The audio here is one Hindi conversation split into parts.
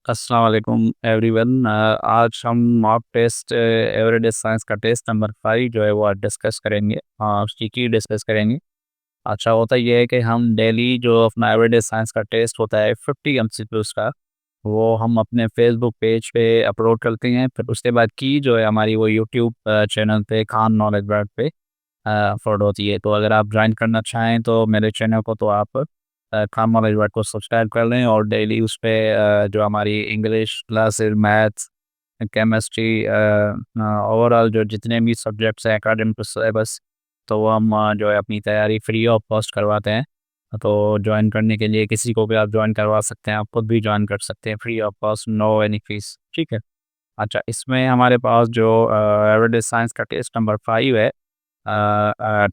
अस्सलाम वालेकुम एवरीवन। आज हम मॉक टेस्ट एवरीडे साइंस का टेस्ट नंबर 5 जो है वो आज डिस्कस करेंगे। उसकी की डिस्कस करेंगे। अच्छा होता ये है कि हम डेली जो अपना एवरीडे साइंस का टेस्ट होता है 50 एमसीक्यूज़ का, वो हम अपने फेसबुक पेज पे अपलोड करते हैं। फिर उसके बाद की जो है हमारी वो यूट्यूब चैनल पे खान नॉलेज वर्ल्ड पे अपलोड होती है। तो अगर आप ज्वाइन करना चाहें तो मेरे चैनल को तो आप खान नॉलेज वर्ल्ड को सब्सक्राइब कर लें और डेली उस पे जो हमारी English classes, maths, chemistry, overall जो जितने भी सब्जेक्ट्स हैं एकेडमिक सिलेबस, तो वो हम जो है अपनी तैयारी फ्री ऑफ कॉस्ट करवाते हैं। तो ज्वाइन करने के लिए किसी को भी आप ज्वाइन करवा सकते हैं, आप खुद भी ज्वाइन कर सकते हैं free of cost, no any fees. ठीक है। अच्छा, इसमें हमारे पास जो एवरीडे साइंस का टेस्ट नंबर 5 है।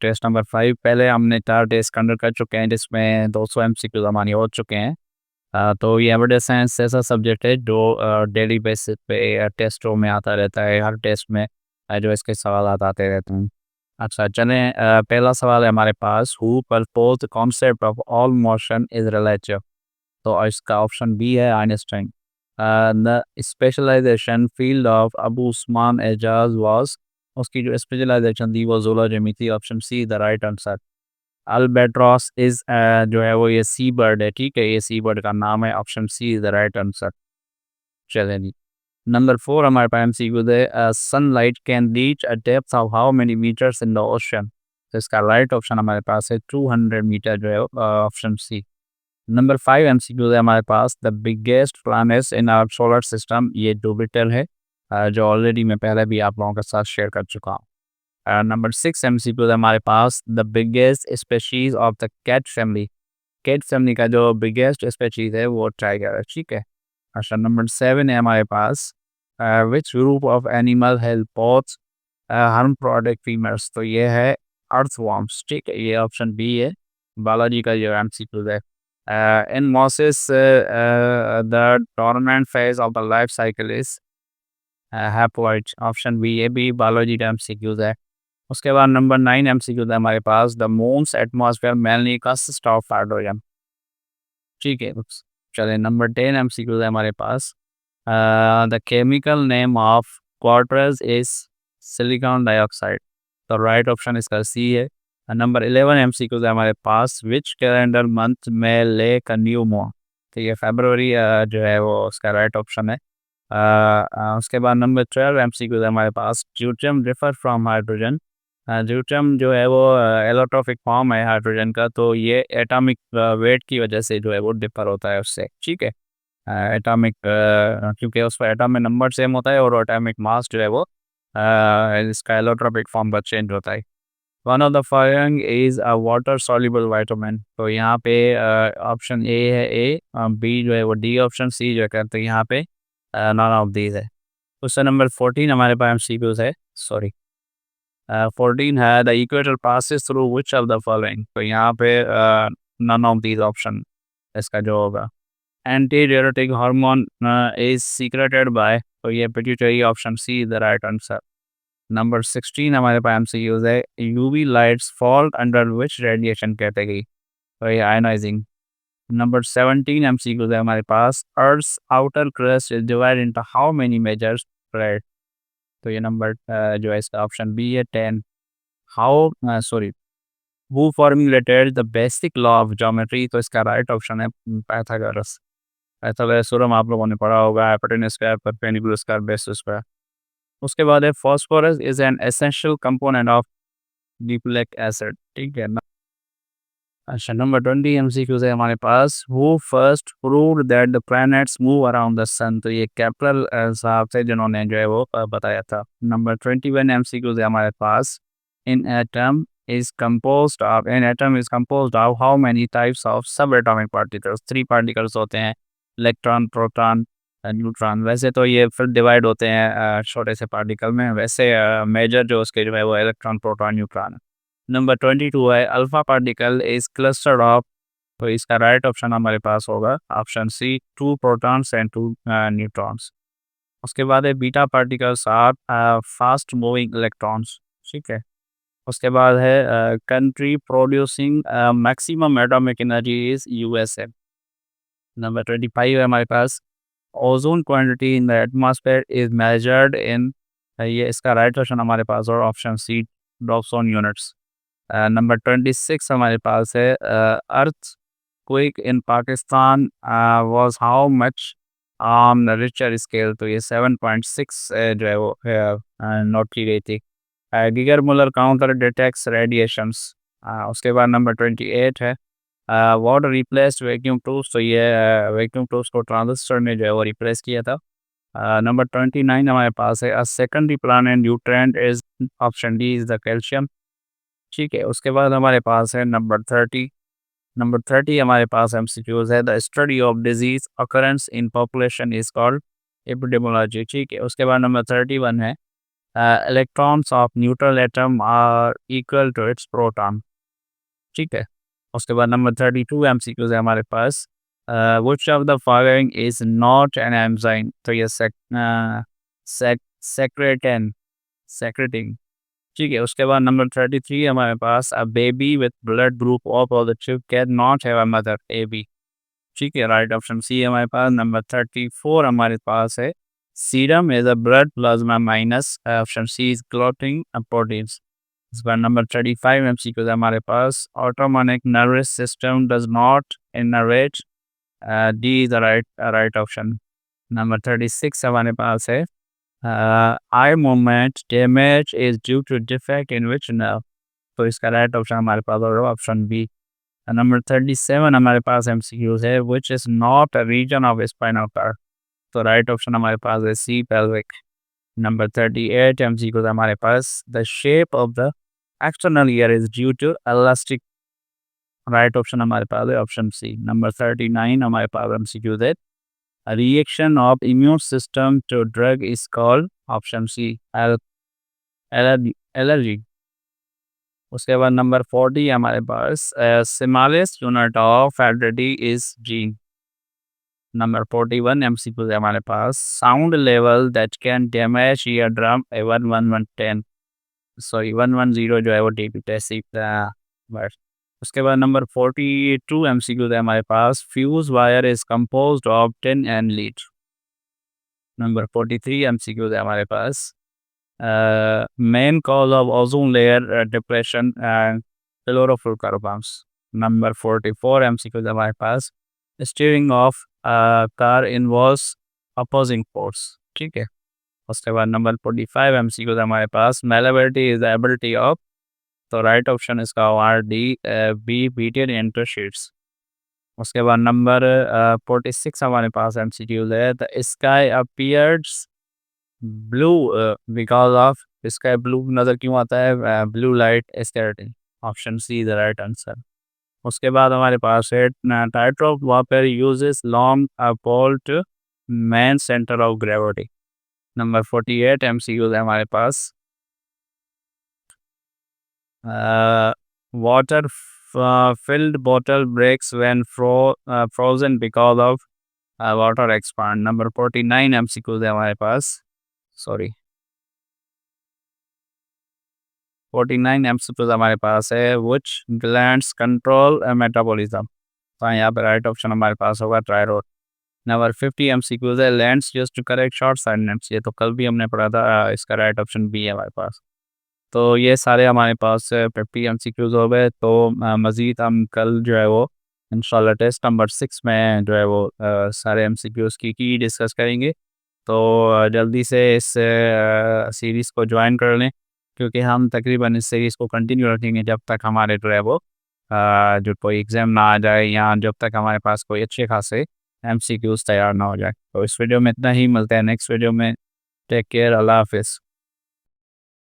टेस्ट नंबर 5 पहले हमने 4 टेस्ट कंडक्ट कर चुके हैं जिसमें 200 एमसीक्यूज़ हमारे हो चुके हैं। तो ये एवरेज साइंस ऐसा सब्जेक्ट है जो डेली बेसिस पे टेस्टों में आता रहता है, हर टेस्ट में जो इसके सवाल आते रहते हैं। अच्छा चलें, पहला सवाल है हमारे पास, who propose the concept of all motion is relative. तो इसका ऑप्शन बी है Einstein. The specialisation field of Abu Usman Ejaz was, उसकी जो स्पेशलाइजेशन थी वो जूलॉजी में थी। Option C the right answer. Albatross is जो है वो ये सी बर्ड है। ठीक है, ये सी बर्ड का नाम है। Option C is the right answer. चलें जी। नंबर 4 हमारे पास एमसीक्यू है, sunlight can reach a depth of how many metres in the ocean. तो इसका राइट ऑप्शन हमारे पास है 200 मीटर जो है ऑप्शन सी। नंबर 5 एमसीक्यू है हमारे पास, the biggest planets in our solar system, ये जुपिटर है, जो ऑलरेडी मैं पहले भी आप लोगों के साथ शेयर कर चुका हूँ। नंबर 6 एमसीक्यू है हमारे पास, the biggest species of the cat family का जो बिगेस्ट स्पेशीज है वो टाइगर है। ठीक है। अच्छा, नंबर 7 है हमारे पास, which group of animal help both harm product farmers. तो ये है अर्थवॉर्म्स। ठीक है, ये ऑप्शन बी है बालाजी का जो एमसीक्यू है। In mosses the dormant phase of the life cycle is haploid. Option B, ये भी बायोलॉजी का एमसीक्यूज है। उसके बाद नंबर 9 एमसीक्यू है हमारे पास, the moon's atmosphere mainly consist of hydrogen. ठीक है। चलिए, नंबर 10 एमसीक्यू है हमारे पास, the chemical name of quartz is silicon dioxide. तो राइट ऑप्शन इसका सी है। नंबर 11 एमसीक्यू है हमारे पास, विच कैलेंडर मंथ में लेक अ न्यू मून। तो ये फरवरी जो है वो उसका राइट ऑप्शन है। उसके बाद नंबर 12 एमसीक्यू है हमारे पास, deuterium differ from hydrogen. Deuterium जो है वो एलोट्रॉपिक फॉर्म है हाइड्रोजन का, तो ये एटॉमिक वेट की वजह से जो है वो डिफर होता है उससे। ठीक है। एटॉमिक क्योंकि उस पर एटॉमिक नंबर सेम होता है और एटॉमिक मास जो है वो इसका एलोट्रॉपिक फॉर्म पर चेंज होता है। One of the following is a water soluble vitamin. तो यहाँ पे ऑप्शन ए है, ए बी जो है वो डी, ऑप्शन सी जो है कहते हैं यहाँ पे नॉन ऑफ दीज है। क्वेश्चन नंबर 14 हमारे पास एमसीक्यूज है, सॉरी 14 है, the equator passes through which of the following. तो यहाँ पे नन ऑफ दीज ऑप्शन इसका जो होगा। Anti diuretic hormone is secreted by, तो ये pituitary, option C is the right answer. Number 16 हमारे पास एमसीक्यूज है, UV lights fall under which radiation category. तो ये आयनाइजिंग। नंबर 17 एमसीक्यूज है हमारे पास, earth outer crust is divide into how many majors right. तो ये नंबर जो है इसका ऑप्शन बी है 10। How sorry who formulated the basic law of geometry. तो इसका राइट ऑप्शन है पाइथागोरस। पाइथागोरस थ्योरम आप लोगों ने पढ़ा होगा, hypotenuse square perpendicular square base square. उसके बाद है, phosphorus is an essential component of nucleic acid. ठीक है ना। अच्छा, नंबर 20 एमसीक्यूज है हमारे पास, who first proved that the planets move around the sun. तो ये केपलर साहब थे जिन्होंने जो है वो बताया था। नंबर 21 एमसीक्यूज है हमारे पास, इन atom is composed of how many types of subatomic particles। 3 particles होते हैं, इलेक्ट्रॉन, प्रोटॉन, न्यूट्रॉन। वैसे तो ये फिर डिवाइड होते हैं छोटे से पार्टिकल में, वैसे मेजर जो उसके जो है वो इलेक्ट्रॉन, प्रोटॉन, न्यूट्रॉन। नंबर 22 है, alpha particle is cluster of. तो इसका राइट ऑप्शन हमारे पास होगा option C, 2 protons and 2 neutrons. उसके बाद है, beta particles are fast moving electrons. ठीक है। उसके बाद है, country producing maximum atomic energy is USA. Number 25 है हमारे पास, ozone quantity in the atmosphere is measured in, ये इसका राइट ऑप्शन हमारे पास और option C Dobson units. Number 26 हमारे पास है earthquake in Pakistan was how much on Richter scale, तो ये 7.6 जो है वो नोट की गई थी। Geiger Muller counter detects radiations. उसके बाद नंबर 28 है वाटर रिप्लेस्ड वैक्यूम ट्यूब्स, तो ये वैक्यूम ट्यूब्स को ट्रांजिस्टर ने जो है वो रिप्लेस किया था। नंबर 29 हमारे पास है secondary plan nutrient is, option D is the calcium. ठीक है, उसके बाद हमारे पास है नंबर 30 हमारे पास एमसीक्यूज है the study of disease occurrence in population is called epidemiology. ठीक है, उसके बाद नंबर 31 है electrons of neutral atom are equal to its proton. ठीक है, उसके बाद नंबर 32 एमसीक्यूज है हमारे पास which of the following is not an enzyme, तो ये सेक्रेटन सेक्रेटिंग। ठीक है, उसके बाद नंबर 33 हमारे पास a baby with blood group of positive can not have a mother A B. ठीक है, राइट ऑप्शन सी हमारे पास। नंबर 34 हमारे पास है serum is a blood plasma minus, option C is clotting proteins. इस बार नंबर 35 एमसीक्यू है हमारे पास automatic nervous system does not innervate, D is the right option. Number 36 हमारे पास है eye movement damage is due to defect in which nerve, तो इसका राइट ऑप्शन हमारे पास होगा ऑप्शन बी। नंबर 37 हमारे पास एमसीक्यूज है which is not a region of spinal cord, तो राइट ऑप्शन हमारे पास है सी पेल्विक। नंबर 38 एमसीक्यूज हमारे पास the shape of the external ear is due to elastic, right option हमारे पास है ऑप्शन सी। नंबर 39 हमारे पास एमसीक्यूज है reaction of immune system to drug is called, option C allergy. उसके बाद नंबर 40 हमारे पास smallest unit of heredity is gene. Number 41 MCQ है हमारे पास sound level that can damage ear drum 1110, sorry 110 जो है वो डी टेस्ट बस। उसके बाद नंबर 42 एमसीक्यू है हमारे पास fuse wire is composed of tin and lead. Number 43 MCQ है हमारे पास main cause of ozone layer depression and chlorofluorocarbons। Number 44 MCQ हमारे पास steering of car involves opposing force. ठीक है, उसके बाद नंबर 45 एमसीक्यू हमारे पास मेलेबिलिटी इज एबिलिटी ऑफ, तो राइट ऑप्शन इसका are D be beated into sheets. उसके बाद नंबर 46 हमारे पास एमसीक्यू है the sky appears blue because of, sky blue नज़र क्यों आता है, blue light scattering, option C is the right answer. उसके बाद हमारे पास है tight of vapour uses long pole to main centre of gravity. Number 48 MCQ है हमारे पास water filled bottle breaks when frozen because of water expand. Number 49 MCQ है हमारे पास, सॉरी 49 एमसीक्यूज हमारे पास है विच ग्लैंड्स कंट्रोल मेटाबॉलिज्म, तो यहाँ पे राइट ऑप्शन हमारे पास होगा थायराइड। नंबर 50 एमसीक्यूज है lens used to correct short sightedness, ये तो कल भी हमने पढ़ा था, इसका राइट ऑप्शन बी है हमारे पास। तो ये सारे हमारे पास 50 एमसीक्यूज हो गए, तो मज़ीद हम कल जो है वो इंशाल्लाह टेस्ट नंबर 6 में जो है वो सारे एमसीक्यूज की डिस्कस करेंगे। तो जल्दी से इस सीरीज़ को ज्वाइन कर लें, क्योंकि हम तकरीबन इस सीरीज़ को कंटिन्यू रखेंगे जब तक हमारे जो है वो जो कोई एग्ज़ाम ना आ जाए, या जब तक हमारे पास कोई अच्छे खासे एमसीक्यूज तैयार ना हो जाए। तो इस वीडियो में इतना ही, मिलते हैं नेक्स्ट वीडियो में। टेक केयर, अल्लाह हाफिज़।